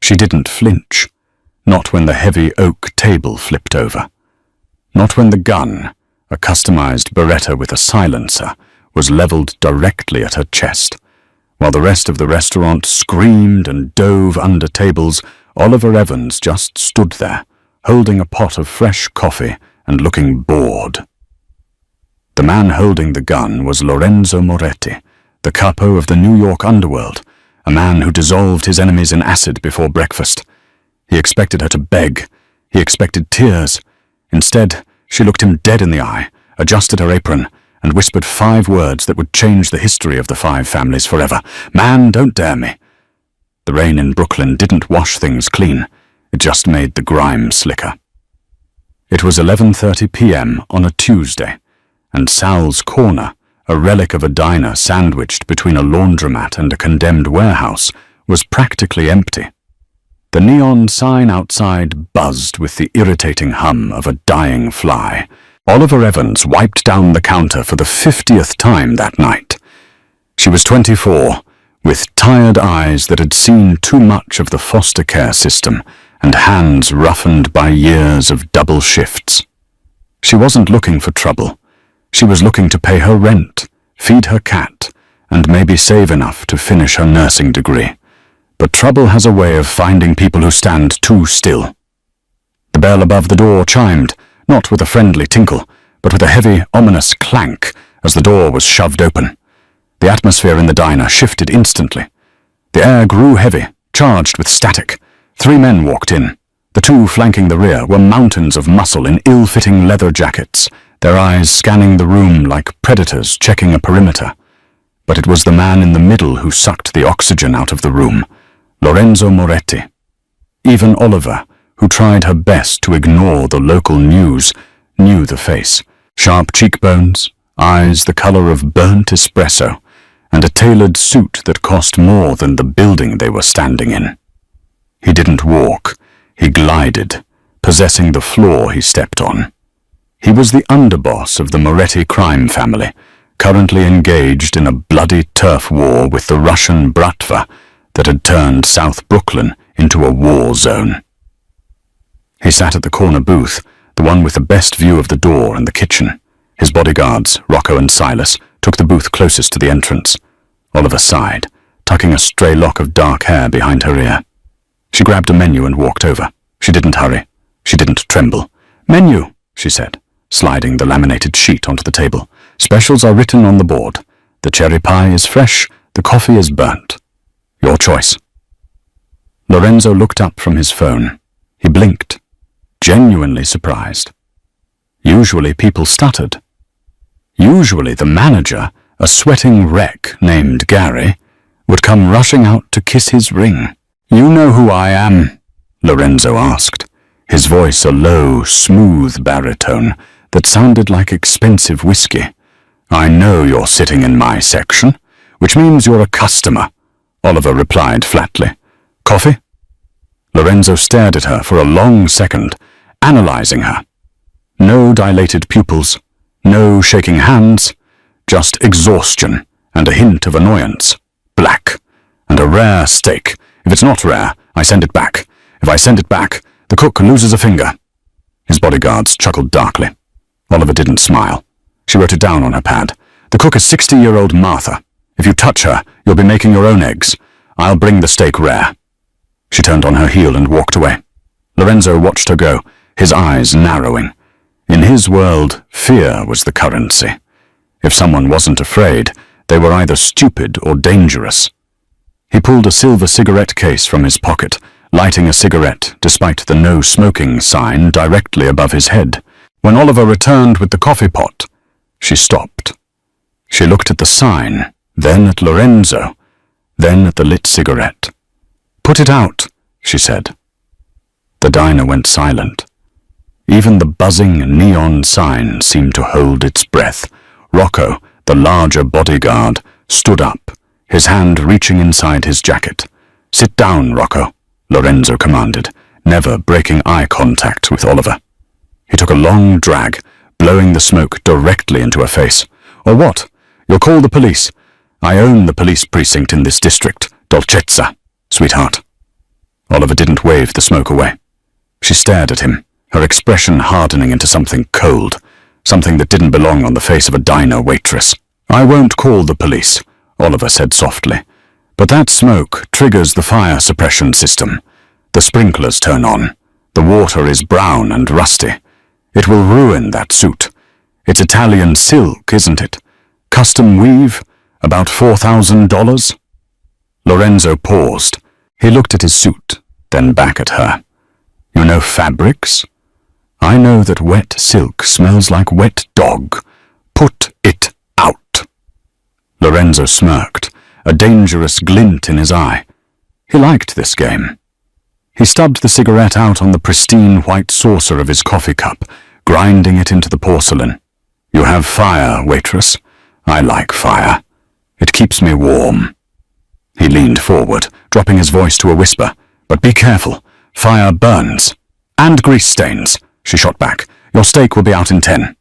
She didn't flinch, not when the heavy oak table flipped over. Not when the gun, a customized Beretta with a silencer, was leveled directly at her chest. While the rest of the restaurant screamed and dove under tables, Oliver Evans just stood there, holding a pot of fresh coffee and looking bored. The man holding the gun was Lorenzo Moretti, the capo of the New York underworld, a man who dissolved his enemies in acid before breakfast. He expected her to beg. He expected tears. Instead, she looked him dead in the eye, adjusted her apron, and whispered 5 words that would change the history of the 5 families forever. "Man, don't dare me." The rain in Brooklyn didn't wash things clean. It just made the grime slicker. It was 11:30 p.m. on a Tuesday, and Sal's Corner, a relic of a diner sandwiched between a laundromat and a condemned warehouse, was practically empty. The neon sign outside buzzed with the irritating hum of a dying fly. Oliver Evans wiped down the counter for the 50th time that night. She was 24, with tired eyes that had seen too much of the foster care system and hands roughened by years of double shifts. She wasn't looking for trouble. She was looking to pay her rent, feed her cat, and maybe save enough to finish her nursing degree. But trouble has a way of finding people who stand too still. The bell above the door chimed, not with a friendly tinkle, but with a heavy, ominous clank as the door was shoved open. The atmosphere in the diner shifted instantly. The air grew heavy, charged with static. 3 men walked in. The 2 flanking the rear were mountains of muscle in ill-fitting leather jackets, their eyes scanning the room like predators checking a perimeter. But it was the man in the middle who sucked the oxygen out of the room, Lorenzo Moretti. Even Oliver, who tried her best to ignore the local news, knew the face. Sharp cheekbones, eyes the color of burnt espresso, and a tailored suit that cost more than the building they were standing in. He didn't walk, he glided, possessing the floor he stepped on. He was the underboss of the Moretti crime family, currently engaged in a bloody turf war with the Russian Bratva that had turned South Brooklyn into a war zone. He sat at the corner booth, the one with the best view of the door and the kitchen. His bodyguards, Rocco and Silas, took the booth closest to the entrance. Oliver sighed, tucking a stray lock of dark hair behind her ear. She grabbed a menu and walked over. She didn't hurry. She didn't tremble. "Menu," she said, sliding the laminated sheet onto the table. "Specials are written on the board. The cherry pie is fresh, the coffee is burnt. Your choice." Lorenzo looked up from his phone. He blinked, genuinely surprised. Usually people stuttered. Usually the manager, a sweating wreck named Gary, would come rushing out to kiss his ring. "You know who I am?" Lorenzo asked, his voice a low, smooth baritone that sounded like expensive whiskey. "I know you're sitting in my section, which means you're a customer," Oliver replied flatly. "Coffee?" Lorenzo stared at her for a long second, analyzing her. No dilated pupils, no shaking hands, just exhaustion and a hint of annoyance. "Black. And a rare steak. If it's not rare, I send it back. If I send it back, the cook loses a finger." His bodyguards chuckled darkly. Oliver didn't smile. She wrote it down on her pad. "The cook is 60-year-old Martha. If you touch her, you'll be making your own eggs. I'll bring the steak rare." She turned on her heel and walked away. Lorenzo watched her go, his eyes narrowing. In his world, fear was the currency. If someone wasn't afraid, they were either stupid or dangerous. He pulled a silver cigarette case from his pocket, lighting a cigarette despite the no smoking sign directly above his head. When Oliver returned with the coffee pot, she stopped. She looked at the sign, then at Lorenzo, then at the lit cigarette. "Put it out," she said. The diner went silent. Even the buzzing neon sign seemed to hold its breath. Rocco, the larger bodyguard, stood up, his hand reaching inside his jacket. "Sit down, Rocco," Lorenzo commanded, never breaking eye contact with Oliver. He took a long drag, blowing the smoke directly into her face. "Or what? You'll call the police. I own the police precinct in this district, Dolcezza, sweetheart." Oliver didn't wave the smoke away. She stared at him, her expression hardening into something cold, something that didn't belong on the face of a diner waitress. "I won't call the police," Oliver said softly, "but that smoke triggers the fire suppression system. The sprinklers turn on. The water is brown and rusty. It will ruin that suit. It's Italian silk, isn't it? Custom weave, about $4,000? Lorenzo paused. He looked at his suit, then back at her. "You know fabrics? I know that wet silk smells like wet dog. Put it out." Lorenzo smirked, a dangerous glint in his eye. He liked this game. He stubbed the cigarette out on the pristine white saucer of his coffee cup, grinding it into the porcelain. "You have fire, waitress. I like fire. It keeps me warm." He leaned forward, dropping his voice to a whisper. "But be careful. Fire burns. And grease stains," she shot back. "Your steak will be out in 10.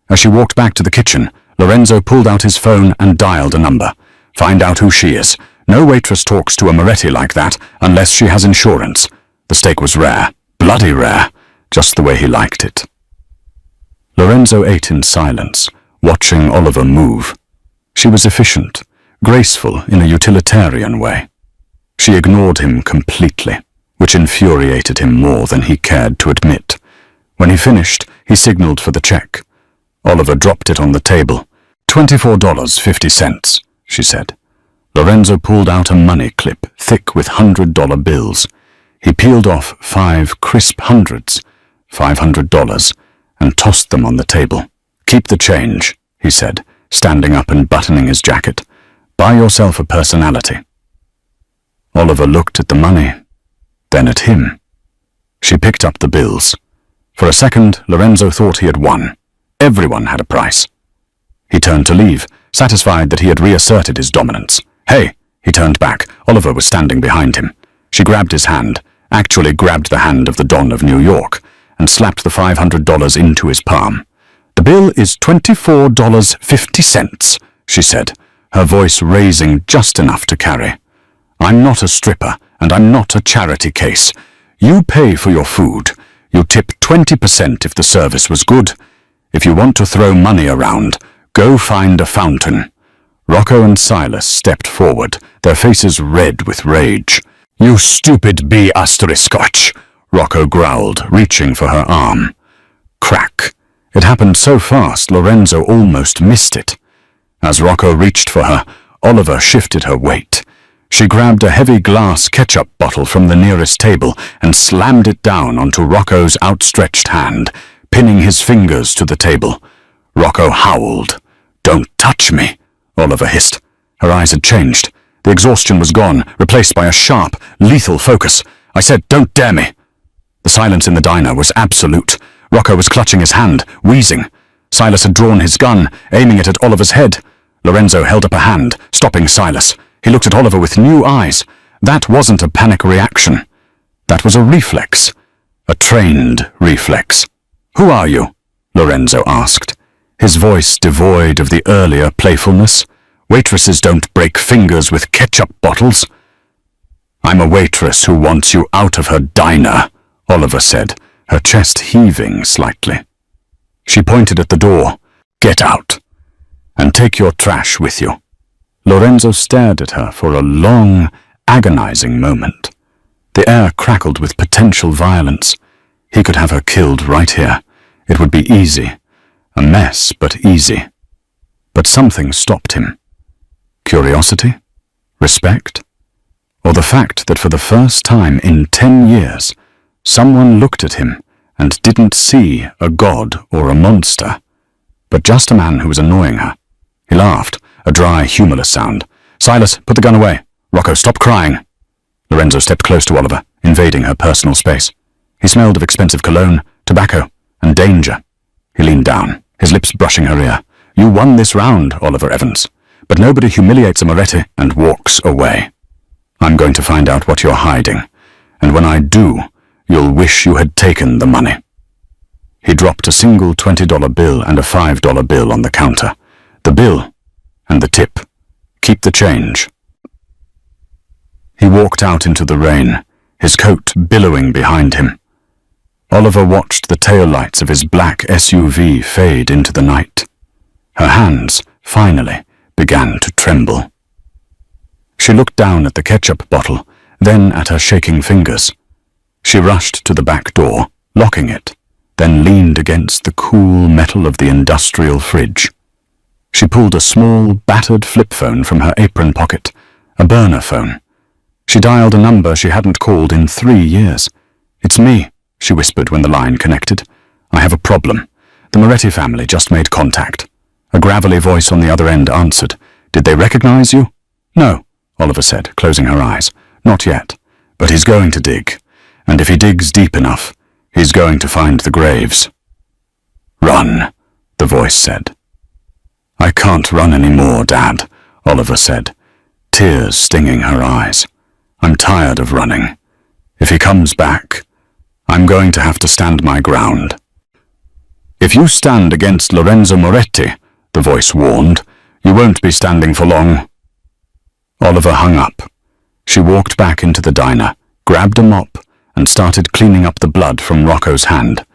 As she walked back to the kitchen, Lorenzo pulled out his phone and dialed a number. Find out who she is. No waitress talks to a Moretti like that unless she has insurance. The steak was rare, bloody rare, just the way he liked it. Lorenzo ate in silence, watching Oliver move. She was efficient, graceful in a utilitarian way. She ignored him completely, which infuriated him more than he cared to admit. When he finished, he signaled for the check. Oliver dropped it on the table. $24.50, she said. Lorenzo pulled out a money clip, thick with $100 bills. He peeled off 5 crisp hundreds, $500, and tossed them on the table. "Keep the change," he said, standing up and buttoning his jacket. "Buy yourself a personality." Oliver looked at the money, then at him. She picked up the bills. For a second, Lorenzo thought he had won. Everyone had a price. He turned to leave, satisfied that he had reasserted his dominance. "Hey!" He turned back. Oliver was standing behind him. She grabbed his hand, actually grabbed the hand of the Don of New York, and slapped the $500 into his palm. "The bill is $24.50, she said, her voice raising just enough to carry. "I'm not a stripper, and I'm not a charity case. You pay for your food. You tip 20% if the service was good. If you want to throw money around, go find a fountain." Rocco and Silas stepped forward, their faces red with rage. "You stupid B***, Rocco growled, reaching for her arm. Crack. It happened so fast, Lorenzo almost missed it. As Rocco reached for her, Oliver shifted her weight. She grabbed a heavy glass ketchup bottle from the nearest table and slammed it down onto Rocco's outstretched hand, pinning his fingers to the table. Rocco howled. "Don't touch me," Oliver hissed. Her eyes had changed. The exhaustion was gone, replaced by a sharp, lethal focus. "I said, don't dare me." The silence in the diner was absolute. Rocco was clutching his hand, wheezing. Silas had drawn his gun, aiming it at Oliver's head. Lorenzo held up a hand, stopping Silas. He looked at Oliver with new eyes. That wasn't a panic reaction. That was a reflex. A trained reflex. "Who are you?" Lorenzo asked, his voice devoid of the earlier playfulness. "Waitresses don't break fingers with ketchup bottles." "I'm a waitress who wants you out of her diner," Oliver said, her chest heaving slightly. She pointed at the door. "Get out. And take your trash with you." Lorenzo stared at her for a long, agonizing moment. The air crackled with potential violence. He could have her killed right here. It would be easy. A mess, but easy. But something stopped him. Curiosity? Respect? Or the fact that for the first time in 10 years, someone looked at him and didn't see a god or a monster, but just a man who was annoying her. He laughed, a dry, humorless sound. "Silas, put the gun away. Rocco, stop crying." Lorenzo stepped close to Oliver, invading her personal space. He smelled of expensive cologne, tobacco, and danger. He leaned down, his lips brushing her ear. "You won this round, Oliver Evans, but nobody humiliates a Moretti and walks away. I'm going to find out what you're hiding, and when I do, you'll wish you had taken the money." He dropped a single $20 bill and a $5 bill on the counter. "The bill and the tip. Keep the change." He walked out into the rain, his coat billowing behind him. Oliver watched the taillights of his black SUV fade into the night. Her hands, finally, began to tremble. She looked down at the ketchup bottle, then at her shaking fingers. She rushed to the back door, locking it, then leaned against the cool metal of the industrial fridge. She pulled a small, battered flip phone from her apron pocket, a burner phone. She dialed a number she hadn't called in 3 years. "It's me," she whispered when the line connected. "I have a problem. The Moretti family just made contact." A gravelly voice on the other end answered. "Did they recognize you?" "No," Oliver said, closing her eyes. "Not yet. But he's going to dig. And if he digs deep enough, he's going to find the graves." "Run," the voice said. "I can't run any more, Dad," Oliver said, tears stinging her eyes. "I'm tired of running. If he comes back, I'm going to have to stand my ground." "If you stand against Lorenzo Moretti," the voice warned, "you won't be standing for long." Oliver hung up. She walked back into the diner, grabbed a mop, and started cleaning up the blood from Rocco's hand.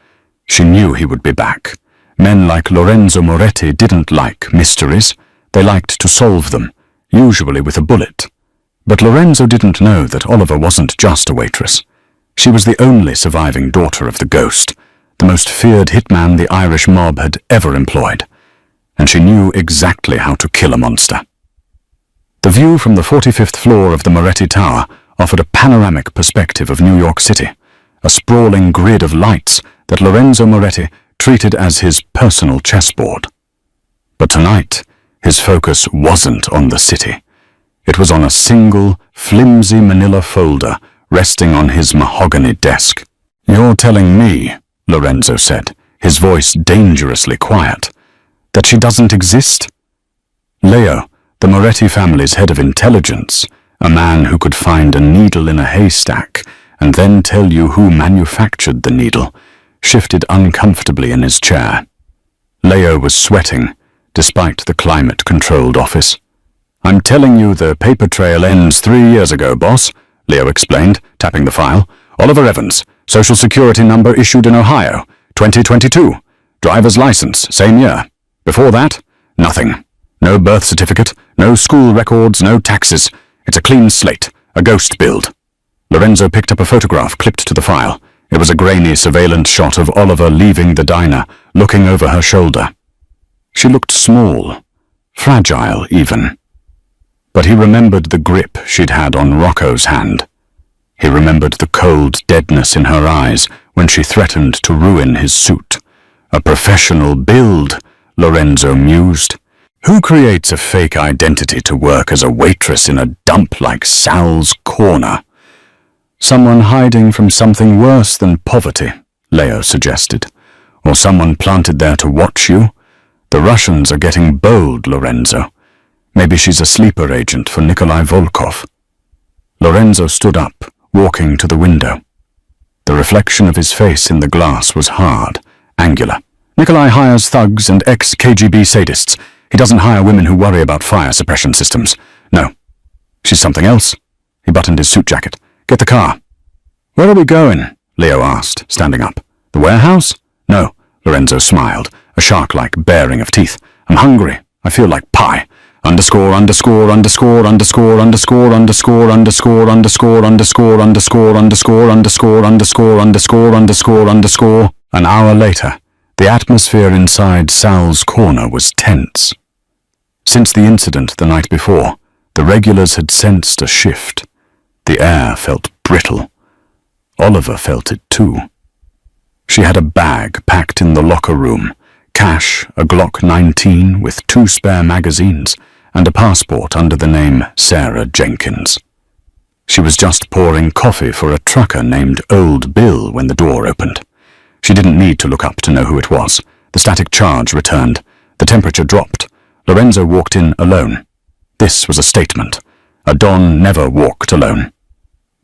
She knew he would be back. Men like Lorenzo Moretti didn't like mysteries. They liked to solve them, usually with a bullet. But Lorenzo didn't know that Oliver wasn't just a waitress. She was the only surviving daughter of the Ghost, the most feared hitman the Irish mob had ever employed, and she knew exactly how to kill a monster. The view from the 45th floor of the Moretti Tower offered a panoramic perspective of New York City, a sprawling grid of lights that Lorenzo Moretti treated as his personal chessboard. But tonight, his focus wasn't on the city. It was on a single, flimsy manila folder resting on his mahogany desk. "You're telling me," Lorenzo said, his voice dangerously quiet, "that she doesn't exist?" Leo, the Moretti family's head of intelligence, a man who could find a needle in a haystack and then tell you who manufactured the needle, shifted uncomfortably in his chair. Leo was sweating, despite the climate-controlled office. "I'm telling you the paper trail ends 3 years ago, boss," Leo explained, tapping the file. "Oliver Evans, Social Security number issued in Ohio, 2022. Driver's license, same year. Before that, nothing. No birth certificate, no school records, no taxes. It's a clean slate, a ghost build." Lorenzo picked up a photograph clipped to the file. It was a grainy surveillance shot of Oliver leaving the diner, looking over her shoulder. She looked small, fragile even. But he remembered the grip she'd had on Rocco's hand. He remembered the cold deadness in her eyes when she threatened to ruin his suit. A professional build, Lorenzo mused. Who creates a fake identity to work as a waitress in a dump like Sal's Corner? Someone hiding from something worse than poverty, Leo suggested. Or someone planted there to watch you? The Russians are getting bold, Lorenzo. Maybe she's a sleeper agent for Nikolai Volkov. Lorenzo stood up, walking to the window. The reflection of his face in the glass was hard, angular. "Nikolai hires thugs and ex-KGB sadists. He doesn't hire women who worry about fire suppression systems. No. She's something else." He buttoned his suit jacket. "Get the car." "Where are we going?" Leo asked, standing up. "The warehouse?" "No," Lorenzo smiled, a shark-like baring of teeth. "I'm hungry. I feel like pie. Underscore, underscore, underscore, underscore, underscore, underscore, underscore, underscore, underscore, underscore, underscore, underscore, underscore, underscore, underscore, underscore. An hour later, the atmosphere inside Sal's Corner was tense. Since the incident the night before, the regulars had sensed a shift. The air felt brittle. Oliver felt it too. She had a bag packed in the locker room, cash, a Glock 19 with 2 spare magazines, and a passport under the name Sarah Jenkins. She was just pouring coffee for a trucker named Old Bill when the door opened. She didn't need to look up to know who it was. The static charge returned. The temperature dropped. Lorenzo walked in alone. This was a statement. A Don never walked alone.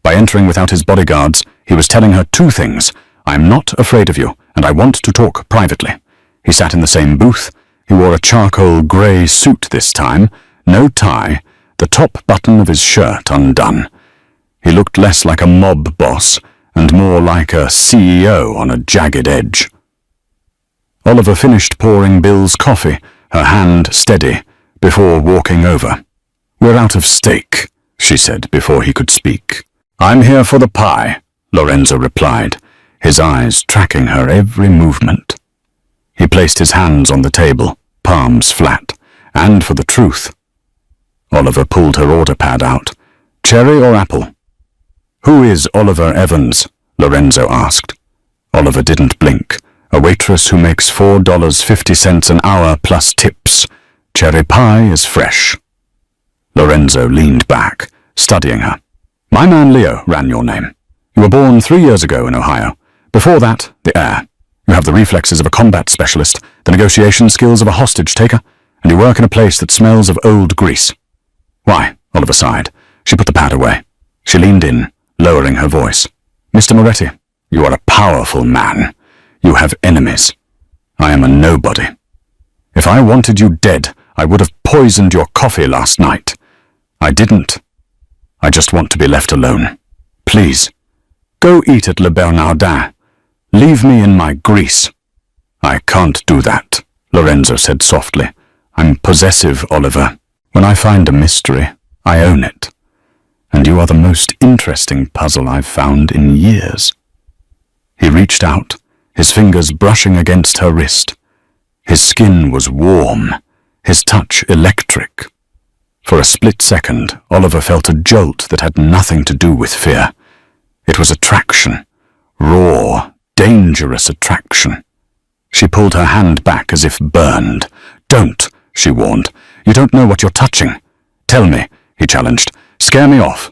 By entering without his bodyguards, he was telling her 2 things. "I'm not afraid of you, and I want to talk privately." He sat in the same booth. He wore a charcoal grey suit this time, no tie, the top button of his shirt undone. He looked less like a mob boss and more like a CEO on a jagged edge. Oliver finished pouring Bill's coffee, her hand steady, before walking over. "We're out of steak," she said before he could speak. "I'm here for the pie," Lorenzo replied, his eyes tracking her every movement. He placed his hands on the table, palms flat, and for the truth. Oliver pulled her order pad out. "Cherry or apple?" "Who is Oliver Evans?" Lorenzo asked. Oliver didn't blink. "A waitress who makes $4.50 an hour plus tips. Cherry pie is fresh." Lorenzo leaned back, studying her. "My man Leo ran your name. You were born 3 years ago in Ohio. Before that, the air. You have the reflexes of a combat specialist, the negotiation skills of a hostage-taker, and you work in a place that smells of old grease." "Why?" Oliver sighed. She put the pad away. She leaned in, lowering her voice. "Mr. Moretti, you are a powerful man. You have enemies. I am a nobody. If I wanted you dead, I would have poisoned your coffee last night. I didn't. I just want to be left alone. Please, go eat at Le Bernardin. Leave me in my grease." "I can't do that," Lorenzo said softly. "I'm possessive, Oliver. When I find a mystery, I own it. And you are the most interesting puzzle I've found in years." He reached out, his fingers brushing against her wrist. His skin was warm, his touch electric. For a split second, Oliver felt a jolt that had nothing to do with fear. It was attraction, raw, dangerous attraction. She pulled her hand back as if burned. "Don't," she warned. "You don't know what you're touching." "Tell me," he challenged. "Scare me off."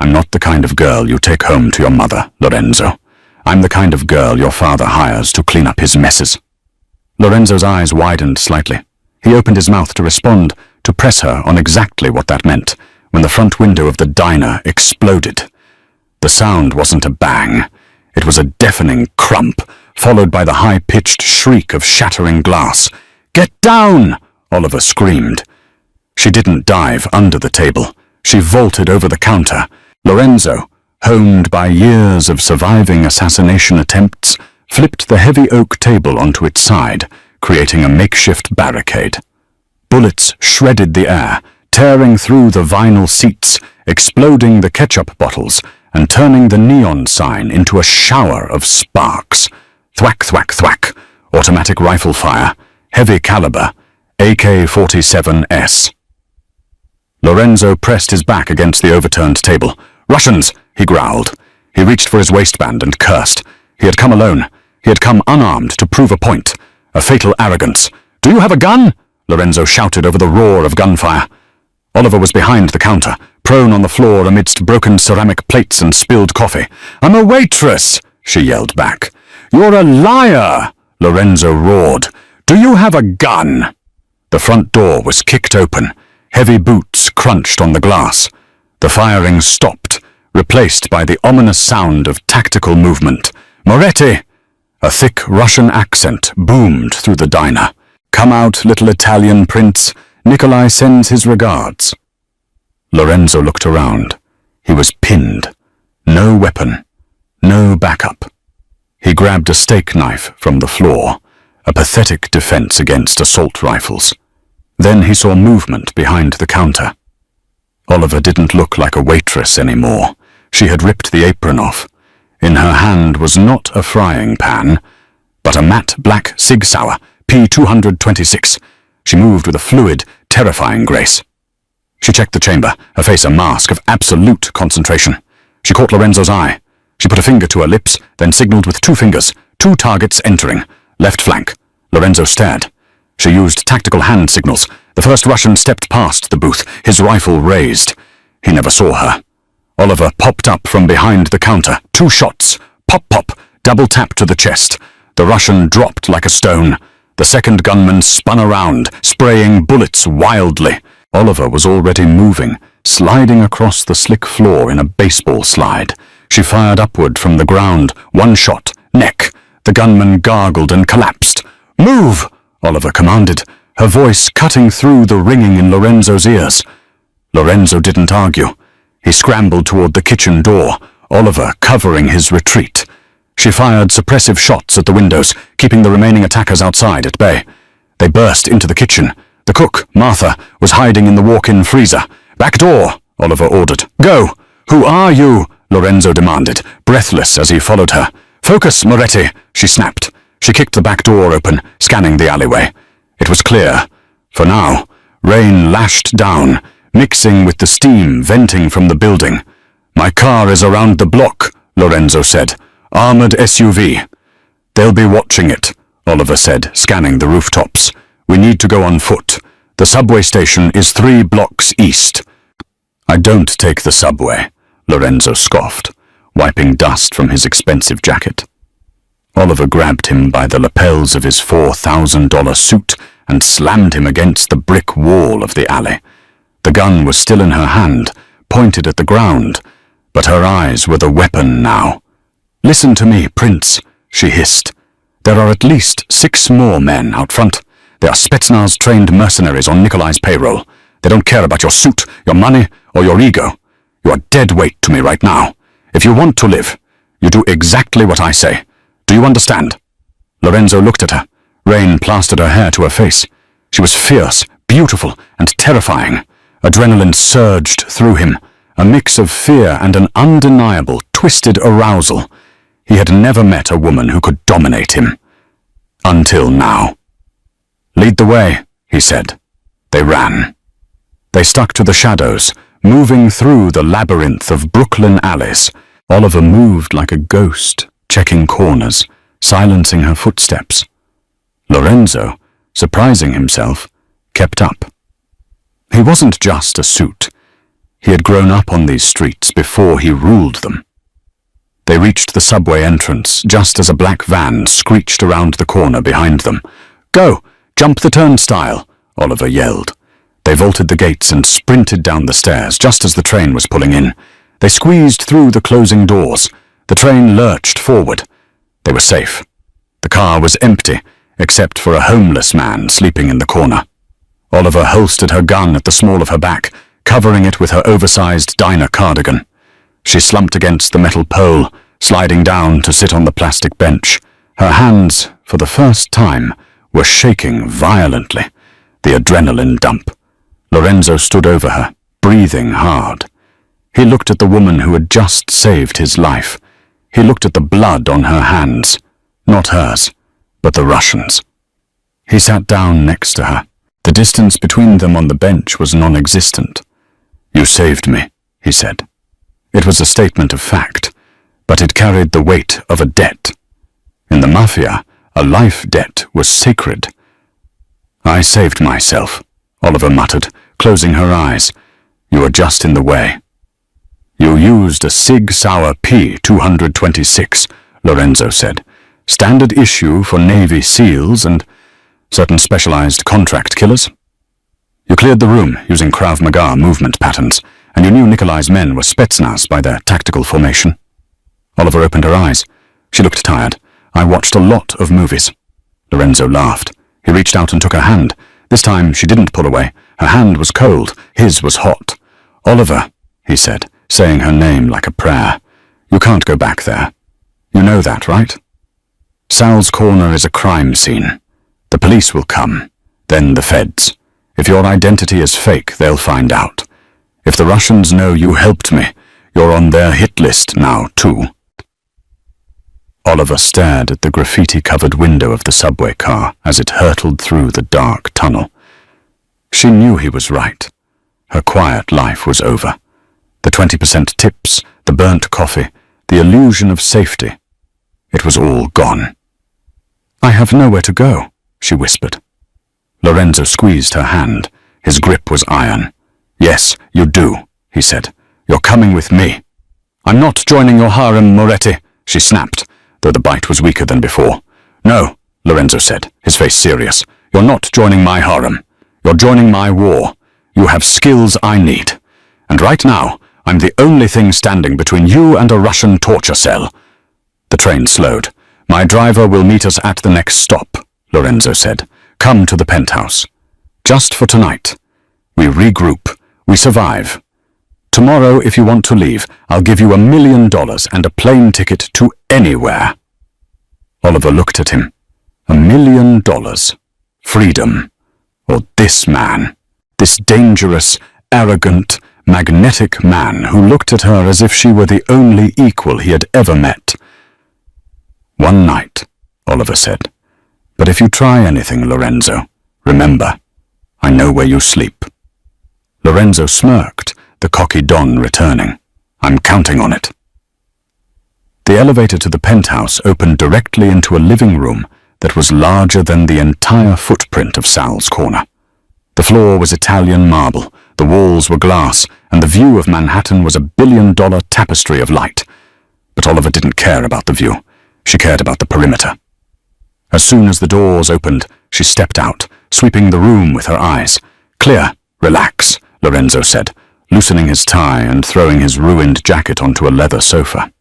"I'm not the kind of girl you take home to your mother, Lorenzo. I'm the kind of girl your father hires to clean up his messes." Lorenzo's eyes widened slightly. He opened his mouth to respond, to press her on exactly what that meant, when the front window of the diner exploded. The sound wasn't a bang. It was a deafening crump, followed by the high-pitched shriek of shattering glass. "Get down!" Oliver screamed. She didn't dive under the table. She vaulted over the counter. Lorenzo, honed by years of surviving assassination attempts, flipped the heavy oak table onto its side, creating a makeshift barricade. Bullets shredded the air, tearing through the vinyl seats, exploding the ketchup bottles, and turning the neon sign into a shower of sparks. Thwack, thwack, thwack. Automatic rifle fire. Heavy caliber. AK-47S. Lorenzo pressed his back against the overturned table. "Russians!" he growled. He reached for his waistband and cursed. He had come alone. He had come unarmed to prove a point. A fatal arrogance. "Do you have a gun?" Lorenzo shouted over the roar of gunfire. Oliver was behind the counter, prone on the floor amidst broken ceramic plates and spilled coffee. "I'm a waitress!" she yelled back. "You're a liar!" Lorenzo roared. "Do you have a gun?" The front door was kicked open. Heavy boots crunched on the glass. The firing stopped, replaced by the ominous sound of tactical movement. "Moretti!" A thick Russian accent boomed through the diner. "Come out, little Italian prince. Nikolai sends his regards." Lorenzo looked around. He was pinned. No weapon. No backup. He grabbed a steak knife from the floor, a pathetic defense against assault rifles. Then he saw movement behind the counter. Oliver didn't look like a waitress anymore. She had ripped the apron off. In her hand was not a frying pan, but a matte black Sig Sauer P226. She moved with a fluid, terrifying grace. She checked the chamber, her face a mask of absolute concentration. She caught Lorenzo's eye. She put a finger to her lips, then signaled with 2 fingers. 2 targets entering. Left flank. Lorenzo stared. She used tactical hand signals. The first Russian stepped past the booth, his rifle raised. He never saw her. Oliver popped up from behind the counter. 2 shots. Pop, pop. Double tap to the chest. The Russian dropped like a stone. The second gunman spun around, spraying bullets wildly. Oliver was already moving, sliding across the slick floor in a baseball slide. She fired upward from the ground. 1 shot. Neck. The gunman gargled and collapsed. "Move!" Oliver commanded, her voice cutting through the ringing in Lorenzo's ears. Lorenzo didn't argue. He scrambled toward the kitchen door, Oliver covering his retreat. She fired suppressive shots at the windows, keeping the remaining attackers outside at bay. They burst into the kitchen. The cook, Martha, was hiding in the walk-in freezer. "Back door," Oliver ordered. "Go!" "Who are you?" Lorenzo demanded, breathless as he followed her. "Focus, Moretti," she snapped. She kicked the back door open, scanning the alleyway. It was clear. For now, rain lashed down, mixing with the steam venting from the building. "My car is around the block," Lorenzo said. "Armored SUV." "They'll be watching it," Oliver said, scanning the rooftops. "We need to go on foot. The subway station is 3 blocks east." "I don't take the subway," Lorenzo scoffed, wiping dust from his expensive jacket. Oliver grabbed him by the lapels of his $4,000 suit and slammed him against the brick wall of the alley. The gun was still in her hand, pointed at the ground, but her eyes were the weapon now. "Listen to me, Prince," she hissed. "There are at least 6 more men out front. They are Spetsnaz-trained mercenaries on Nikolai's payroll. They don't care about your suit, your money, or your ego. You are dead weight to me right now. If you want to live, you do exactly what I say. Do you understand?" Lorenzo looked at her. Rain plastered her hair to her face. She was fierce, beautiful, and terrifying. Adrenaline surged through him, a mix of fear and an undeniable, twisted arousal. He had never met a woman who could dominate him. Until now. "Lead the way," he said. They ran. They stuck to the shadows, moving through the labyrinth of Brooklyn alleys. Oliver moved like a ghost, checking corners, silencing her footsteps. Lorenzo, surprising himself, kept up. He wasn't just a suit. He had grown up on these streets before he ruled them. They reached the subway entrance just as a black van screeched around the corner behind them. "Go! Jump the turnstile!" Oliver yelled. They vaulted the gates and sprinted down the stairs just as the train was pulling in. They squeezed through the closing doors. The train lurched forward. They were safe. The car was empty, except for a homeless man sleeping in the corner. Oliver holstered her gun at the small of her back, covering it with her oversized diner cardigan. She slumped against the metal pole, sliding down to sit on the plastic bench. Her hands, for the first time, were shaking violently, the adrenaline dump. Lorenzo stood over her, breathing hard. He looked at the woman who had just saved his life. He looked at the blood on her hands, not hers, but the Russians'. He sat down next to her. The distance between them on the bench was non-existent. "You saved me," he said. It was a statement of fact, but it carried the weight of a debt. In the Mafia, a life debt was sacred. "I saved myself," Oliver muttered, closing her eyes. "You were just in the way." "You used a Sig Sauer P-226, Lorenzo said. "Standard issue for Navy SEALs and certain specialized contract killers. You cleared the room using Krav Maga movement patterns, and you knew Nikolai's men were Spetsnaz by their tactical formation." Oliver opened her eyes. She looked tired. "I watched a lot of movies." Lorenzo laughed. He reached out and took her hand. This time she didn't pull away. Her hand was cold. His was hot. "Oliver," he said, saying her name like a prayer. "You can't go back there. You know that, right? Sal's Corner is a crime scene. The police will come, then the feds. If your identity is fake, they'll find out. If the Russians know you helped me, you're on their hit list now, too." Oliver stared at the graffiti-covered window of the subway car as it hurtled through the dark tunnel. She knew he was right. Her quiet life was over. The 20% tips, the burnt coffee, the illusion of safety. It was all gone. "I have nowhere to go," she whispered. Lorenzo squeezed her hand. His grip was iron. "Yes, you do," he said. "You're coming with me." "I'm not joining your harem, Moretti," she snapped, though the bite was weaker than before. "No," Lorenzo said, his face serious. "You're not joining my harem. You're joining my war. You have skills I need. And right now, I'm the only thing standing between you and a Russian torture cell." The train slowed. "My driver will meet us at the next stop," Lorenzo said. "Come to the penthouse. Just for tonight. We regroup. We survive. Tomorrow, if you want to leave, I'll give you $1 million and a plane ticket to anywhere. Oliver looked at him. $1 million. Freedom. Or this man. This dangerous, arrogant, magnetic man who looked at her as if she were the only equal he had ever met. One night, Oliver said. But if you try anything, Lorenzo, remember, I know where you sleep. Lorenzo smirked, the cocky Don returning. I'm counting on it. The elevator to the penthouse opened directly into a living room that was larger than the entire footprint of Sal's corner. The floor was Italian marble, the walls were glass, and the view of Manhattan was $1 billion tapestry of light. But Oliver didn't care about the view. She cared about the perimeter. As soon as the doors opened, she stepped out, sweeping the room with her eyes. Clear, relax, Lorenzo said, loosening his tie and throwing his ruined jacket onto a leather sofa.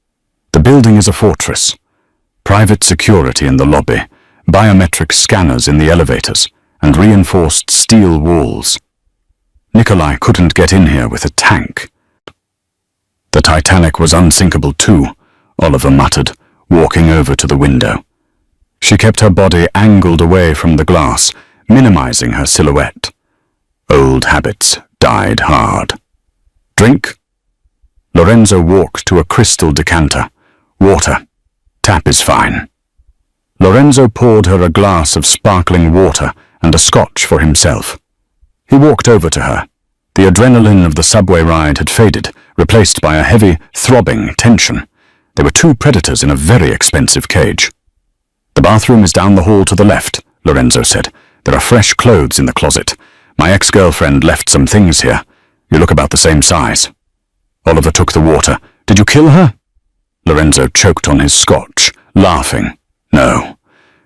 The building is a fortress. Private security in the lobby, biometric scanners in the elevators, and reinforced steel walls. Nikolai couldn't get in here with a tank. The Titanic was unsinkable too, Oliver muttered, walking over to the window. She kept her body angled away from the glass, minimizing her silhouette. Old habits died hard. Drink? Lorenzo walked to a crystal decanter. Water. Tap is fine. Lorenzo poured her a glass of sparkling water and a scotch for himself. He walked over to her. The adrenaline of the subway ride had faded, replaced by a heavy, throbbing tension. There were two predators in a very expensive cage. The bathroom is down the hall to the left, Lorenzo said. There are fresh clothes in the closet. My ex-girlfriend left some things here. You look about the same size. Oliver took the water. Did you kill her? Lorenzo choked on his scotch, laughing. No.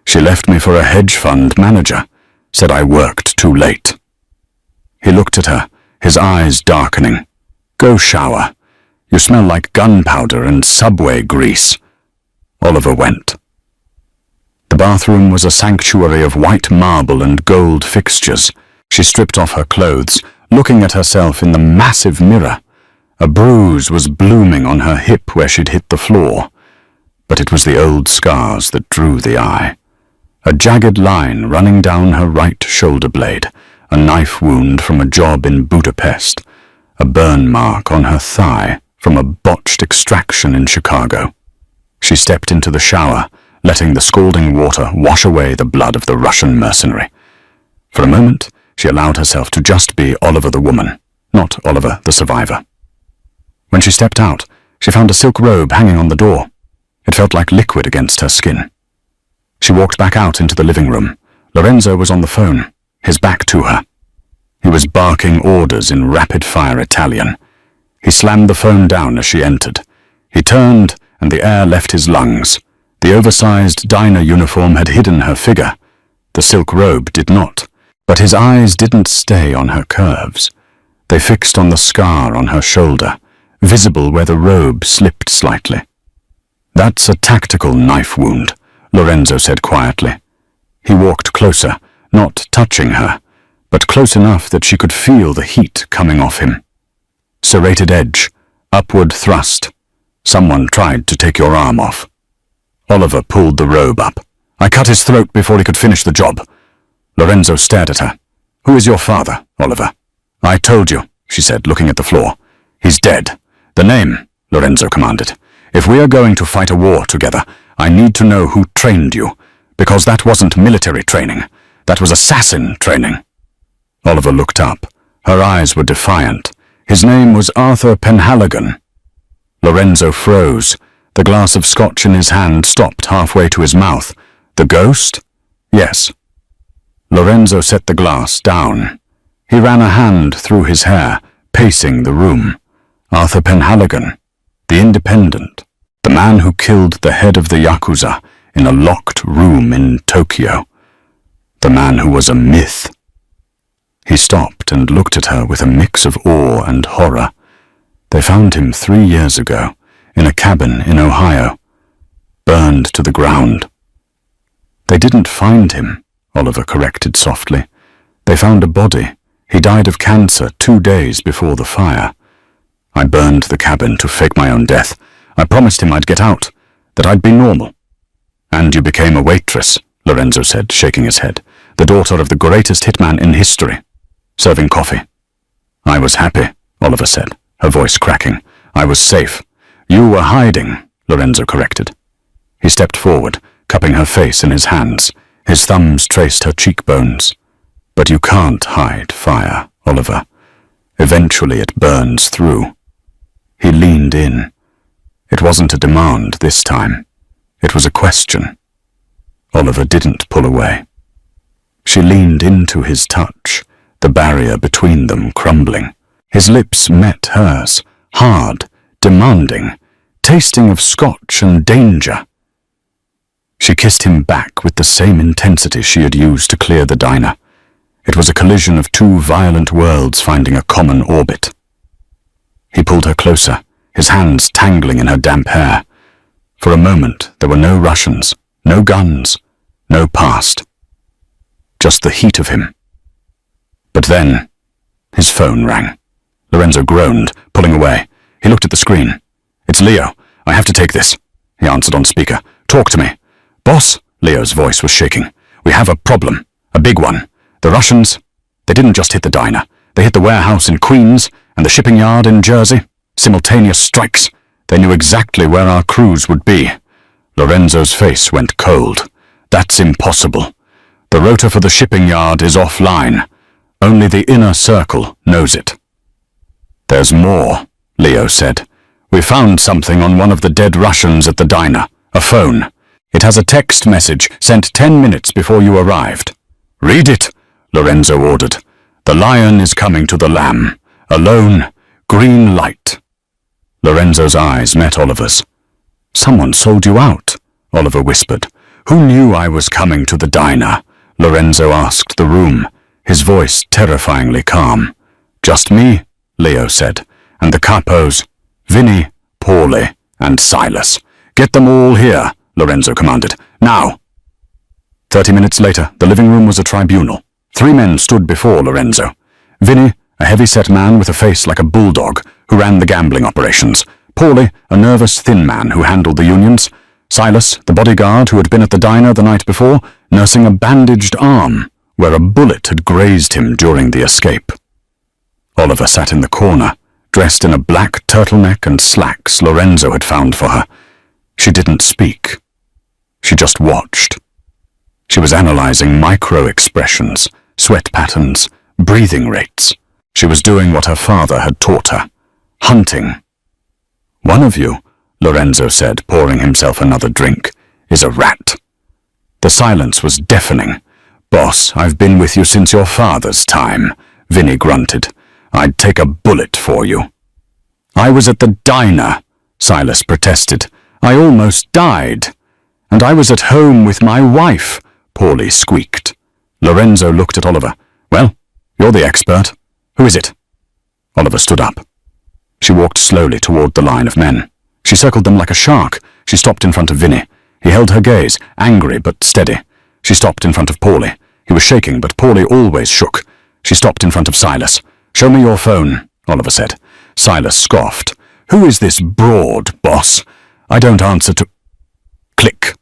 She left me for a hedge fund manager. Said I worked too late. He looked at her, his eyes darkening. Go shower. You smell like gunpowder and subway grease. Oliver went. The bathroom was a sanctuary of white marble and gold fixtures. She stripped off her clothes, looking at herself in the massive mirror. A bruise was blooming on her hip where she'd hit the floor, but it was the old scars that drew the eye. A jagged line running down her right shoulder blade, a knife wound from a job in Budapest, a burn mark on her thigh from a botched extraction in Chicago. She stepped into the shower, letting the scalding water wash away the blood of the Russian mercenary. For a moment, she allowed herself to just be Oliver the woman, not Oliver the survivor. When she stepped out, she found a silk robe hanging on the door. It felt like liquid against her skin. She walked back out into the living room. Lorenzo was on the phone, his back to her. He was barking orders in rapid-fire Italian. He slammed the phone down as she entered. He turned, and the air left his lungs. The oversized diner uniform had hidden her figure. The silk robe did not. But his eyes didn't stay on her curves. They fixed on the scar on her shoulder, visible where the robe slipped slightly. That's a tactical knife wound, Lorenzo said quietly. He walked closer, not touching her, but close enough that she could feel the heat coming off him. Serrated edge, upward thrust. Someone tried to take your arm off. Oliver pulled the robe up. I cut his throat before he could finish the job. Lorenzo stared at her. Who is your father, Oliver? I told you, she said, looking at the floor. He's dead. The name, Lorenzo commanded. If we are going to fight a war together, I need to know who trained you, because that wasn't military training. That was assassin training. Oliver looked up. Her eyes were defiant. His name was Arthur Penhaligon. Lorenzo froze. The glass of scotch in his hand stopped halfway to his mouth. The ghost? Yes. Lorenzo set the glass down. He ran a hand through his hair, pacing the room. Arthur Penhaligon, the independent, the man who killed the head of the Yakuza in a locked room in Tokyo. The man who was a myth. He stopped and looked at her with a mix of awe and horror. They found him 3 years ago, in a cabin in Ohio, burned to the ground. They didn't find him, Oliver corrected softly. They found a body. He died of cancer 2 days before the fire. I burned the cabin to fake my own death. I promised him I'd get out, that I'd be normal. And you became a waitress, Lorenzo said, shaking his head. The daughter of the greatest hitman in history, serving coffee. I was happy, Oliver said, her voice cracking. I was safe. You were hiding, Lorenzo corrected. He stepped forward, cupping her face in his hands. His thumbs traced her cheekbones. But you can't hide fire, Oliver. Eventually it burns through. He leaned in. It wasn't a demand this time. It was a question. Oliver didn't pull away. She leaned into his touch, the barrier between them crumbling. His lips met hers, hard, demanding, tasting of scotch and danger. She kissed him back with the same intensity she had used to clear the diner. It was a collision of two violent worlds finding a common orbit. He pulled her closer, his hands tangling in her damp hair. For a moment, there were no Russians, no guns, no past. Just the heat of him. But then, his phone rang. Lorenzo groaned, pulling away. He looked at the screen. It's Leo. I have to take this, he answered on speaker. Talk to me. Boss, Leo's voice was shaking. We have a problem. A big one. The Russians, they didn't just hit the diner. They hit the warehouse in Queens and the shipping yard in Jersey. Simultaneous strikes. They knew exactly where our crews would be. Lorenzo's face went cold. That's impossible. The rotor for the shipping yard is offline. Only the inner circle knows it. There's more, Leo said. We found something on one of the dead Russians at the diner. A phone. It has a text message sent 10 minutes before you arrived. Read it, Lorenzo ordered. The lion is coming to the lamb. Alone, green light. Lorenzo's eyes met Oliver's. Someone sold you out, Oliver whispered. Who knew I was coming to the diner? Lorenzo asked the room, his voice terrifyingly calm. Just me, Leo said, and the capos, Vinny, Paulie, and Silas. Get them all here, Lorenzo commanded. Now! 30 minutes later, the living room was a tribunal. 3 men stood before Lorenzo. Vinny, a heavy-set man with a face like a bulldog, who ran the gambling operations. Paulie, a nervous, thin man who handled the unions. Silas, the bodyguard who had been at the diner the night before, nursing a bandaged arm, where a bullet had grazed him during the escape. Oliver sat in the corner, dressed in a black turtleneck and slacks Lorenzo had found for her. She didn't speak. She just watched. She was analyzing micro-expressions, sweat patterns, breathing rates. She was doing what her father had taught her. Hunting. One of you, Lorenzo said, pouring himself another drink, is a rat. The silence was deafening. Boss, I've been with you since your father's time, Vinny grunted. I'd take a bullet for you. I was at the diner, Silas protested. I almost died. And I was at home with my wife, Paulie squeaked. Lorenzo looked at Oliver. Well, you're the expert. Who is it? Oliver stood up. She walked slowly toward the line of men. She circled them like a shark. She stopped in front of Vinny. He held her gaze, angry but steady. She stopped in front of Paulie. He was shaking, but Paulie always shook. She stopped in front of Silas. Show me your phone, Oliver said. Silas scoffed. Who is this broad, boss? I don't answer to... Click.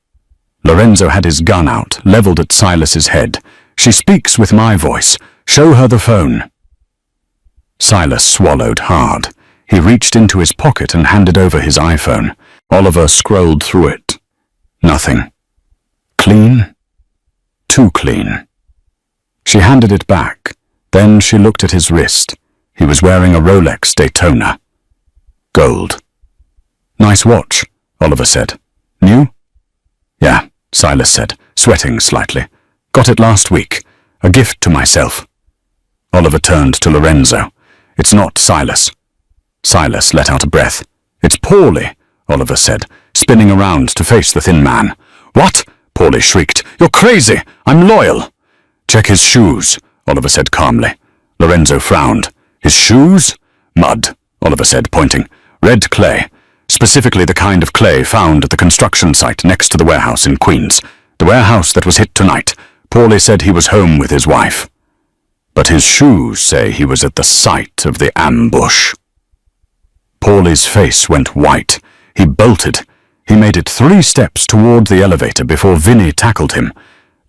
Lorenzo had his gun out, leveled at Silas's head. She speaks with my voice. Show her the phone. Silas swallowed hard. He reached into his pocket and handed over his iPhone. Oliver scrolled through it. Nothing. Clean? Too clean. She handed it back. Then she looked at his wrist. He was wearing a Rolex Daytona. Gold. Nice watch, Oliver said. New? Yeah, Silas said, sweating slightly. Got it last week. A gift to myself. Oliver turned to Lorenzo. It's not Silas. Silas let out a breath. It's Paulie, Oliver said, spinning around to face the thin man. What? Paulie shrieked. You're crazy. I'm loyal. Check his shoes, Oliver said calmly. Lorenzo frowned. His shoes? Mud, Oliver said, pointing. Red clay. Specifically the kind of clay found at the construction site next to the warehouse in Queens. The warehouse that was hit tonight. Paulie said he was home with his wife. But his shoes say he was at the site of the ambush. Paulie's face went white. He bolted. He made it 3 steps toward the elevator before Vinny tackled him.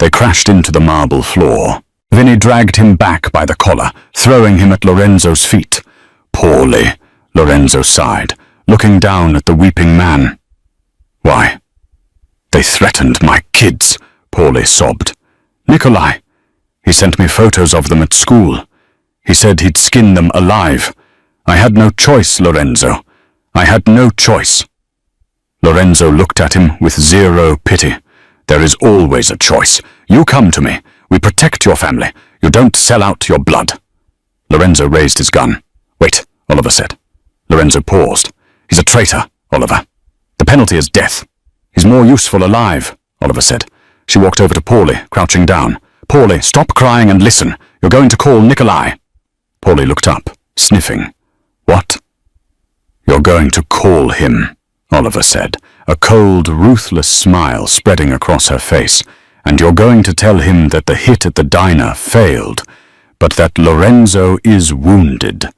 They crashed into the marble floor. Vinny dragged him back by the collar, throwing him at Lorenzo's feet. "Paulie," Lorenzo sighed, looking down at the weeping man. "Why?" "They threatened my kids," Paulie sobbed. "Nikolai. He sent me photos of them at school. He said he'd skin them alive. I had no choice, Lorenzo. I had no choice." Lorenzo looked at him with zero pity. "There is always a choice. You come to me. We protect your family. You don't sell out your blood." Lorenzo raised his gun. "Wait," Oliver said. Lorenzo paused. "He's a traitor, Oliver. The penalty is death. He's more useful alive," Oliver said. She walked over to Paulie, crouching down. "Paulie, stop crying and listen. You're going to call Nikolai." Paulie looked up, sniffing. "What?" "You're going to call him," Oliver said, a cold, ruthless smile spreading across her face. "And you're going to tell him that the hit at the diner failed, but that Lorenzo is wounded.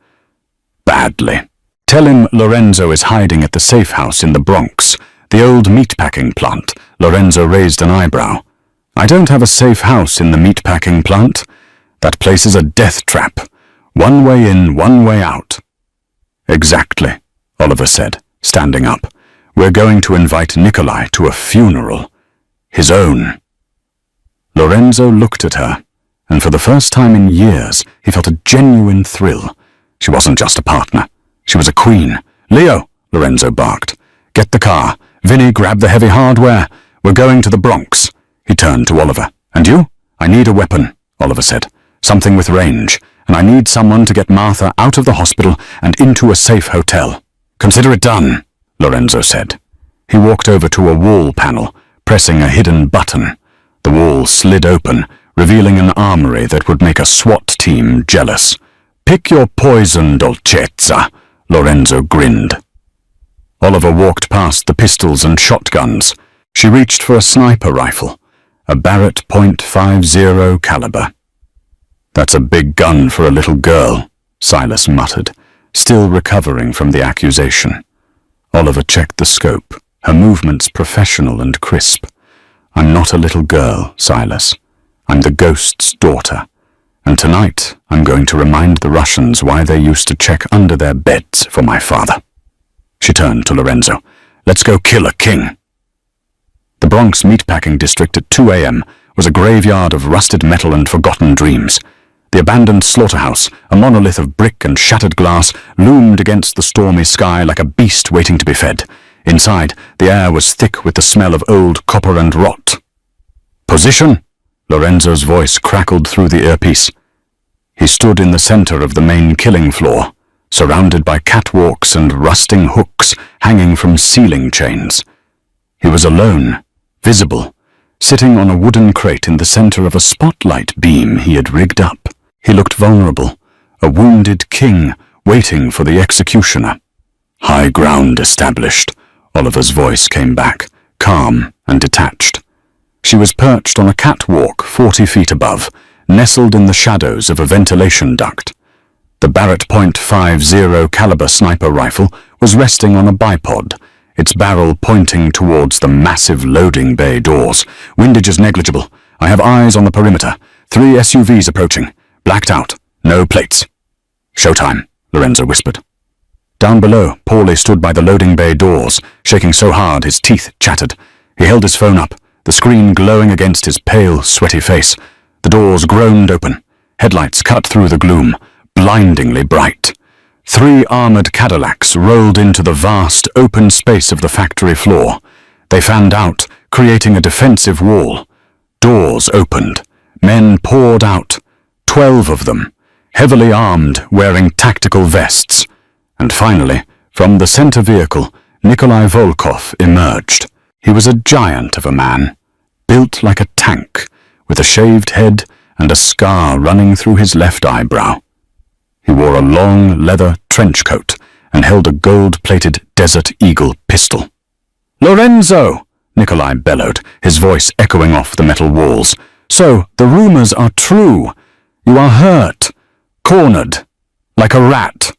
Badly. Tell him Lorenzo is hiding at the safe house in the Bronx, the old meatpacking plant." Lorenzo raised an eyebrow. "I don't have a safe house in the meatpacking plant. That place is a death trap. One way in, one way out." "Exactly," Oliver said, standing up. "We're going to invite Nikolai to a funeral. His own." Lorenzo looked at her, and for the first time in years, he felt a genuine thrill. She wasn't just a partner. She was a queen. "Leo," Lorenzo barked. "Get the car. Vinny, grab the heavy hardware. We're going to the Bronx." He turned to Oliver. "And you?" "I need a weapon," Oliver said. "Something with range. And I need someone to get Martha out of the hospital and into a safe hotel." "Consider it done," Lorenzo said. He walked over to a wall panel, pressing a hidden button. The wall slid open, revealing an armory that would make a SWAT team jealous. "Pick your poison, Dolcezza," Lorenzo grinned. Oliver walked past the pistols and shotguns. She reached for a sniper rifle, a Barrett .50 caliber. "That's a big gun for a little girl," Silas muttered, still recovering from the accusation. Oliver checked the scope, her movements professional and crisp. "I'm not a little girl, Silas. I'm the ghost's daughter. And tonight I'm going to remind the Russians why they used to check under their beds for my father." She turned to Lorenzo. "Let's go kill a king." The Bronx meatpacking district at 2 a.m. was a graveyard of rusted metal and forgotten dreams. The abandoned slaughterhouse, a monolith of brick and shattered glass, loomed against the stormy sky like a beast waiting to be fed. Inside, the air was thick with the smell of old copper and rot. "Position!" Lorenzo's voice crackled through the earpiece. He stood in the center of the main killing floor, surrounded by catwalks and rusting hooks hanging from ceiling chains. He was alone, visible, sitting on a wooden crate in the center of a spotlight beam he had rigged up. He looked vulnerable, a wounded king waiting for the executioner. "High ground established," Oliver's voice came back, calm and detached. She was perched on a catwalk 40 feet above, nestled in the shadows of a ventilation duct. The Barrett .50 caliber sniper rifle was resting on a bipod, its barrel pointing towards the massive loading bay doors. "Windage is negligible. I have eyes on the perimeter. 3 SUVs approaching. Blacked out. No plates." "Showtime," Lorenzo whispered. Down below, Paulie stood by the loading bay doors, shaking so hard his teeth chattered. He held his phone up, the screen glowing against his pale, sweaty face. The doors groaned open. Headlights cut through the gloom, blindingly bright. 3 armored Cadillacs rolled into the vast, open space of the factory floor. They fanned out, creating a defensive wall. Doors opened. Men poured out. 12 of them, heavily armed, wearing tactical vests. And finally, from the center vehicle, Nikolai Volkov emerged. He was a giant of a man, built like a tank, with a shaved head and a scar running through his left eyebrow. He wore a long leather trench coat and held a gold-plated Desert Eagle pistol. "Lorenzo!" Nikolai bellowed, his voice echoing off the metal walls. "So, the rumors are true. You are hurt, cornered, like a rat."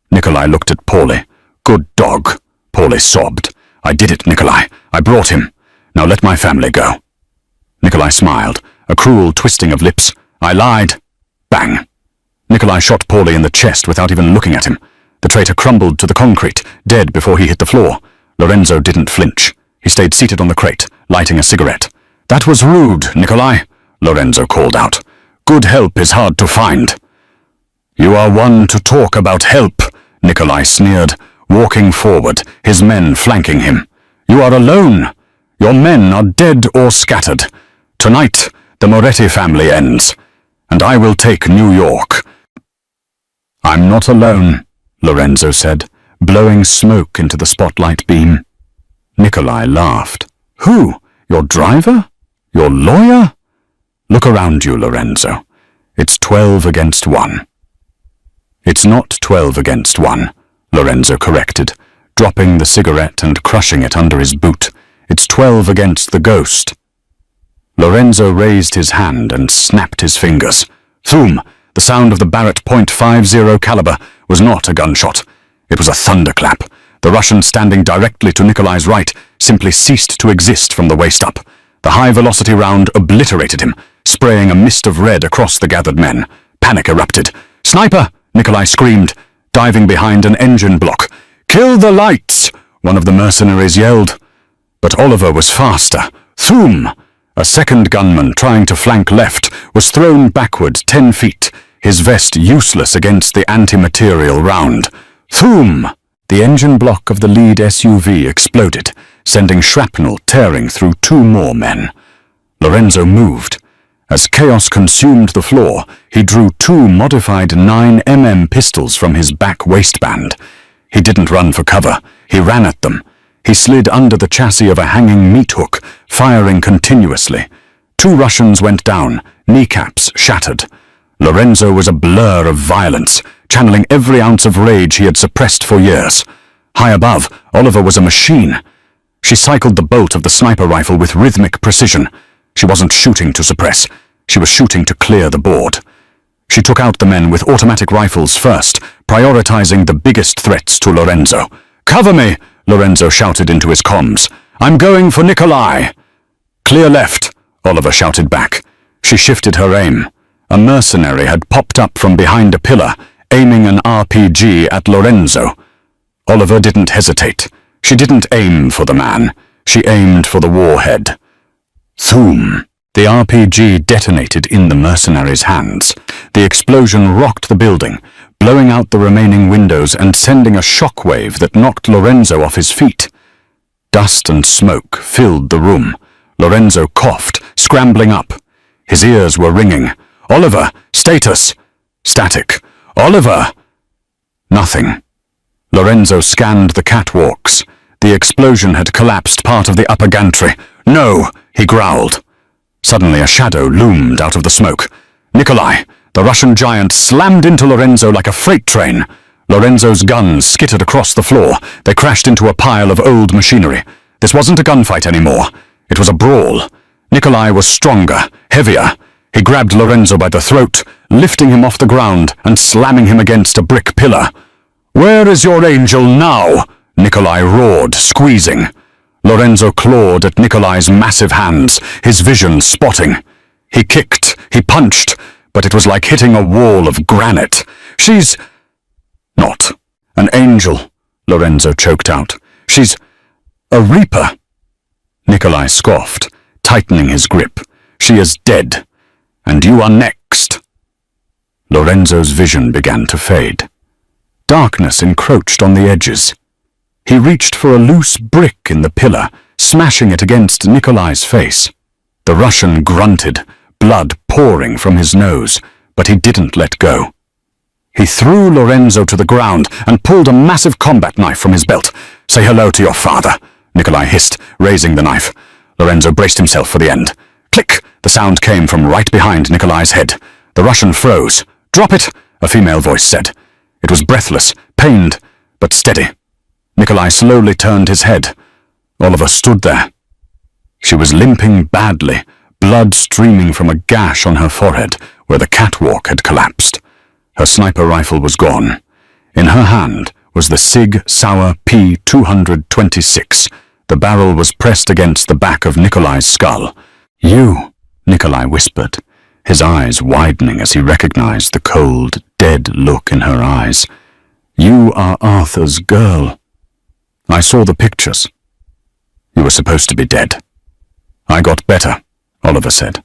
Nikolai looked at Paulie, Good dog, Paulie sobbed. I did it, Nikolai. I brought him. Now let my family go. Nikolai smiled, a cruel twisting of lips. I lied. Bang. Nikolai shot Paulie in the chest without even looking at him. The traitor crumbled to the concrete, dead before he hit the floor. Lorenzo didn't flinch. He stayed seated on the crate, lighting a cigarette. That was rude, Nikolai, Lorenzo called out. Good help is hard to find. You are one to talk about help, Nikolai sneered, walking forward, his men flanking him. You are alone. Your men are dead or scattered. Tonight, the Moretti family ends, and I will take New York. I'm not alone, Lorenzo said, blowing smoke into the spotlight beam. Nikolai laughed. Who? Your driver? Your lawyer? Look around you, Lorenzo. It's 12 against 1. It's not 12 against 1, Lorenzo corrected, dropping the cigarette and crushing it under his boot. It's 12 against the ghost. Lorenzo raised his hand and snapped his fingers. Thoom! The sound of the Barrett .50 caliber was not a gunshot. It was a thunderclap. The Russian standing directly to Nikolai's right simply ceased to exist from the waist up. The high-velocity round obliterated him, spraying a mist of red across the gathered men. Panic erupted. Sniper! Nikolai screamed, diving behind an engine block. Kill the lights! One of the mercenaries yelled. But Oliver was faster. Thoom! A second gunman trying to flank left was thrown backward 10 feet, his vest useless against the anti-material round. Thoom! The engine block of the lead SUV exploded, sending shrapnel tearing through 2 more men. Lorenzo moved. As chaos consumed the floor, he drew 2 modified 9mm pistols from his back waistband. He didn't run for cover. He ran at them. He slid under the chassis of a hanging meat hook, firing continuously. 2 Russians went down, kneecaps shattered. Lorenzo was a blur of violence, channeling every ounce of rage he had suppressed for years. High above, Oliver was a machine. She cycled the bolt of the sniper rifle with rhythmic precision. She wasn't shooting to suppress. She was shooting to clear the board. She took out the men with automatic rifles first, prioritizing the biggest threats to Lorenzo. Cover me! Lorenzo shouted into his comms. I'm going for Nikolai! Clear left, Oliver shouted back. She shifted her aim. A mercenary had popped up from behind a pillar, aiming an RPG at Lorenzo. Oliver didn't hesitate. She didn't aim for the man. She aimed for the warhead. Thoom! The RPG detonated in the mercenary's hands. The explosion rocked the building, blowing out the remaining windows and sending a shockwave that knocked Lorenzo off his feet. Dust and smoke filled the room. Lorenzo coughed, scrambling up. His ears were ringing. Oliver! Status! Static. Oliver! Nothing. Lorenzo scanned the catwalks. The explosion had collapsed part of the upper gantry. No! He growled. Suddenly a shadow loomed out of the smoke. Nikolai! The Russian giant slammed into Lorenzo like a freight train. Lorenzo's guns skittered across the floor. They crashed into a pile of old machinery. This wasn't a gunfight anymore. It was a brawl. Nikolai was stronger, heavier. He grabbed Lorenzo by the throat, lifting him off the ground and slamming him against a brick pillar. Where is your angel now? Nikolai roared, squeezing. Lorenzo clawed at Nikolai's massive hands, his vision spotting. He kicked, he punched, but it was like hitting a wall of granite. She's not an angel, Lorenzo choked out. She's a reaper. Nikolai scoffed, tightening his grip. She is dead, and you are next. Lorenzo's vision began to fade. Darkness encroached on the edges. He reached for a loose brick in the pillar, smashing it against Nikolai's face. The Russian grunted, blood pouring from his nose, but he didn't let go. He threw Lorenzo to the ground and pulled a massive combat knife from his belt. Say hello to your father, Nikolai hissed, raising the knife. Lorenzo braced himself for the end. Click! The sound came from right behind Nikolai's head. The Russian froze. Drop it, a female voice said. It was breathless, pained, but steady. Nikolai slowly turned his head. Oliver stood there. She was limping badly, blood streaming from a gash on her forehead where the catwalk had collapsed. Her sniper rifle was gone. In her hand was the Sig Sauer P226. The barrel was pressed against the back of Nikolai's skull. "You," Nikolai whispered, his eyes widening as he recognized the cold, dead look in her eyes. "You are Arthur's girl. I saw the pictures. You were supposed to be dead." "I got better," Oliver said.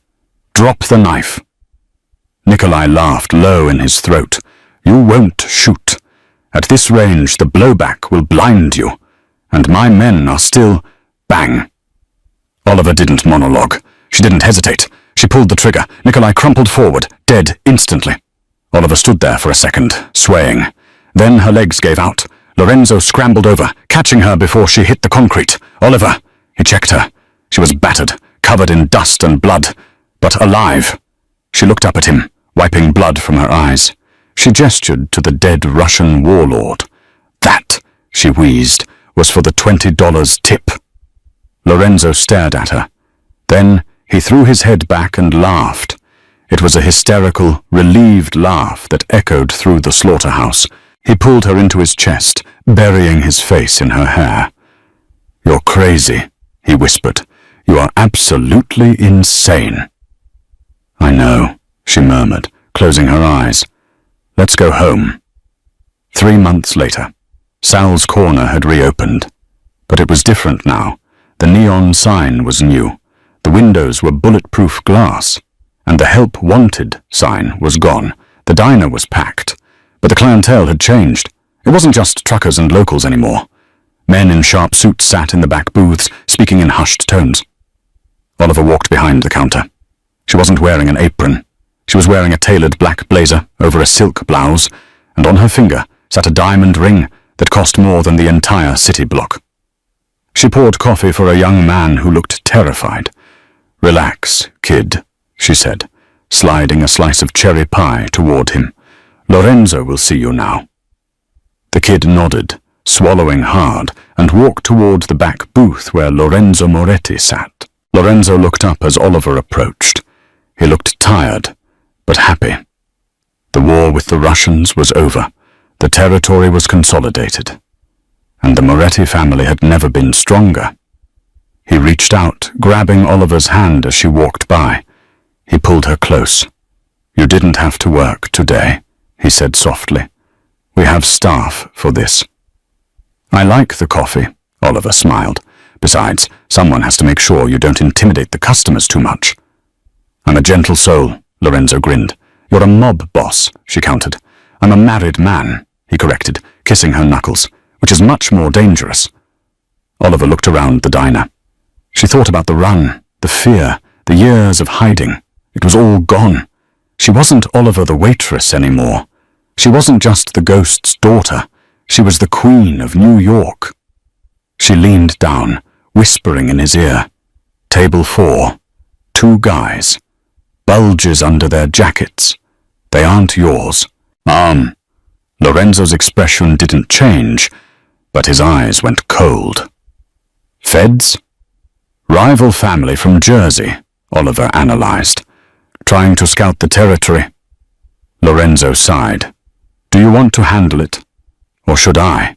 "Drop the knife." Nikolai laughed low in his throat. "You won't shoot. At this range, the blowback will blind you, and my men are still—" Bang! Oliver didn't monologue. She didn't hesitate. She pulled the trigger. Nikolai crumpled forward, dead instantly. Oliver stood there for a second, swaying. Then her legs gave out. Lorenzo scrambled over, catching her before she hit the concrete. "Oliver!" He checked her. She was battered, covered in dust and blood, but alive. She looked up at him, wiping blood from her eyes. She gestured to the dead Russian warlord. "That," she wheezed, "was for the $20 tip." Lorenzo stared at her. Then he threw his head back and laughed. It was a hysterical, relieved laugh that echoed through the slaughterhouse. He pulled her into his chest, burying his face in her hair. "You're crazy," he whispered. "You are absolutely insane." "I know," she murmured, closing her eyes. "Let's go home." 3 months later, Sal's Corner had reopened. But it was different now. The neon sign was new. The windows were bulletproof glass, and the "Help Wanted" sign was gone. The diner was packed, but the clientele had changed. It wasn't just truckers and locals anymore. Men in sharp suits sat in the back booths, speaking in hushed tones. Oliver walked behind the counter. She wasn't wearing an apron. She was wearing a tailored black blazer over a silk blouse, and on her finger sat a diamond ring that cost more than the entire city block. She poured coffee for a young man who looked terrified. "Relax, kid," she said, sliding a slice of cherry pie toward him. "Lorenzo will see you now." The kid nodded, swallowing hard, and walked toward the back booth where Lorenzo Moretti sat. Lorenzo looked up as Oliver approached. He looked tired, but happy. The war with the Russians was over. The territory was consolidated. And the Moretti family had never been stronger. He reached out, grabbing Oliver's hand as she walked by. He pulled her close. "You didn't have to work today," he said softly. "We have staff for this." "I like the coffee," Oliver smiled. "Besides, someone has to make sure you don't intimidate the customers too much." "I'm a gentle soul," Lorenzo grinned. "You're a mob boss," she countered. "I'm a married man," he corrected, kissing her knuckles, "which is much more dangerous." Oliver looked around the diner. She thought about the run, the fear, the years of hiding. It was all gone. She wasn't Oliver the waitress anymore. She wasn't just the ghost's daughter. She was the Queen of New York. She leaned down, whispering in his ear. "Table 4. 2 guys. Bulges under their jackets. They aren't yours." Lorenzo's expression didn't change, but his eyes went cold. "Feds?" "Rival family from Jersey," Oliver analyzed. "Trying to scout the territory." Lorenzo sighed. "Do you want to handle it? Or should I?"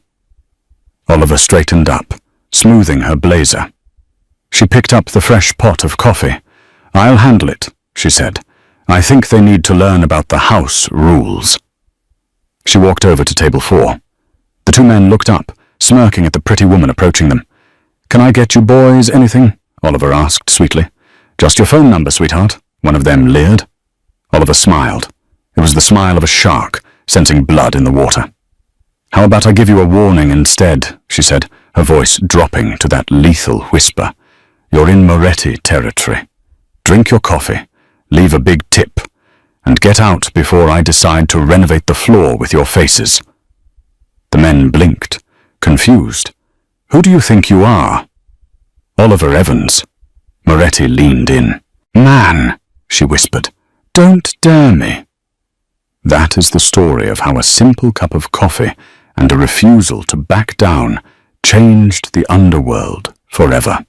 Oliver straightened up, smoothing her blazer. She picked up the fresh pot of coffee. "I'll handle it," she said. "I think they need to learn about the house rules." She walked over to table 4. The 2 men looked up, smirking at the pretty woman approaching them. "Can I get you boys anything?" Oliver asked sweetly. "Just your phone number, sweetheart," one of them leered. Oliver smiled. It was the smile of a shark, sensing blood in the water. "How about I give you a warning instead," she said, her voice dropping to that lethal whisper. "You're in Moretti territory. Drink your coffee, leave a big tip, and get out before I decide to renovate the floor with your faces." The men blinked, confused. "Who do you think you are?" "Oliver Evans." Moretti leaned in. "Man," she whispered, "don't dare me." That is the story of how a simple cup of coffee and a refusal to back down changed the underworld forever.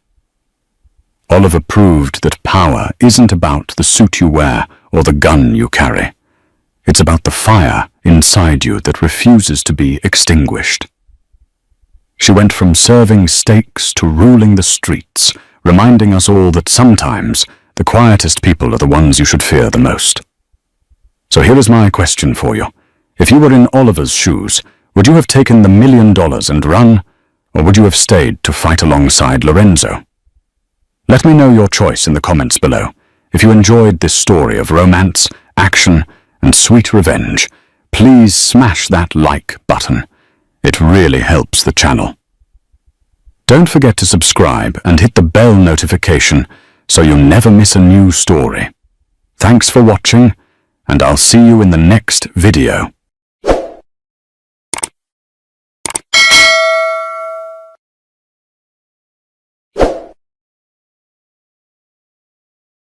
Oliver proved that power isn't about the suit you wear or the gun you carry. It's about the fire inside you that refuses to be extinguished. She went from serving steaks to ruling the streets, reminding us all that sometimes the quietest people are the ones you should fear the most. So here is my question for you. If you were in Oliver's shoes, would you have taken the $1 million and run, or would you have stayed to fight alongside Lorenzo? Let me know your choice in the comments below. If you enjoyed this story of romance, action, and sweet revenge, please smash that like button. It really helps the channel. Don't forget to subscribe and hit the bell notification so you never miss a new story. Thanks for watching, and I'll see you in the next video.